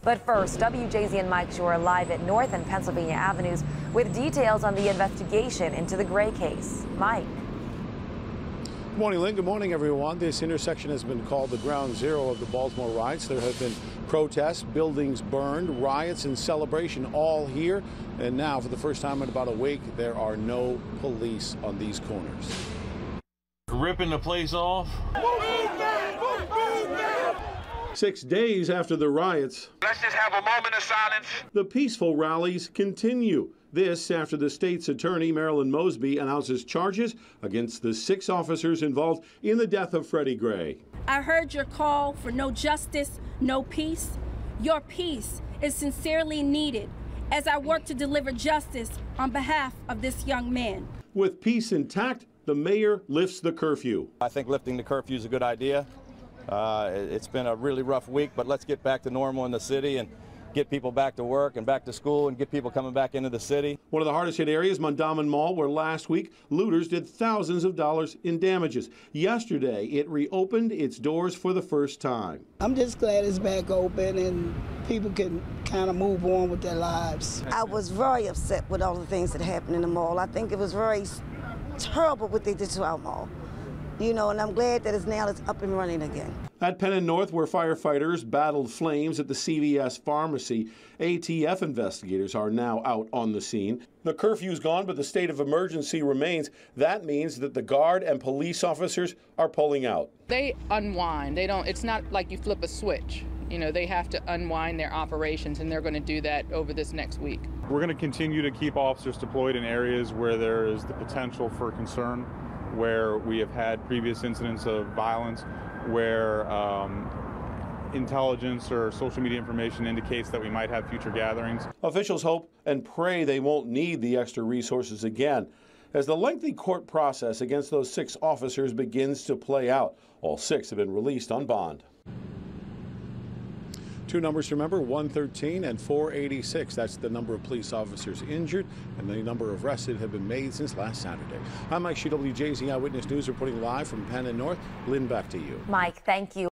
But first, WJZ and Mike Schuh are live at North and Pennsylvania Avenues with details on the investigation into the Gray case. Mike. Good morning, Lynn. Good morning, everyone. This intersection has been called the ground zero of the Baltimore riots. There have been protests, buildings burned, riots and celebration all here. And now, for the first time in about a week, there are no police on these corners. Ripping the place off. 6 days after the riots, Let's just have a moment of silence. the peaceful rallies continue. This after the state's attorney, Marilyn Mosby, announces charges against the 6 officers involved in the death of Freddie Gray. I heard your call for no justice, no peace. Your peace is sincerely needed as I work to deliver justice on behalf of this young man. With peace intact, the mayor lifts the curfew. I think lifting the curfew is a good idea. It's been a really rough week, but let's get back to normal in the city and get people back to work and back to school and get people coming back into the city. One of the hardest hit areas, Mondawmin Mall, where last week looters did thousands of dollars in damages. Yesterday, it reopened its doors for the first time. I'm just glad it's back open and people can kind of move on with their lives. I was very upset with all the things that happened in the mall. I think it was very terrible what they did to our mall. You know, and I'm glad that it's up and running again. At Penn and North, where firefighters battled flames at the CVS pharmacy, ATF investigators are now out on the scene. The curfew's gone, but the state of emergency remains. That means that the guard and police officers are pulling out. They unwind. It's not like you flip a switch. You know, they have to unwind their operations, and they're going to do that over this next week. We're going to continue to keep officers deployed in areas where there is the potential for concern, where we have had previous incidents of violence, where intelligence or social media information indicates that we might have future gatherings. Officials hope and pray they won't need the extra resources again. As the lengthy court process against those 6 officers begins to play out, all 6 have been released on bond. 2 numbers to remember, 113 and 486. That's the number of police officers injured, and the number of arrested have been made since last Saturday. I'm Mike Schuh, WJZ Eyewitness News, reporting live from Penn and North. Lynn, back to you. Mike, thank you.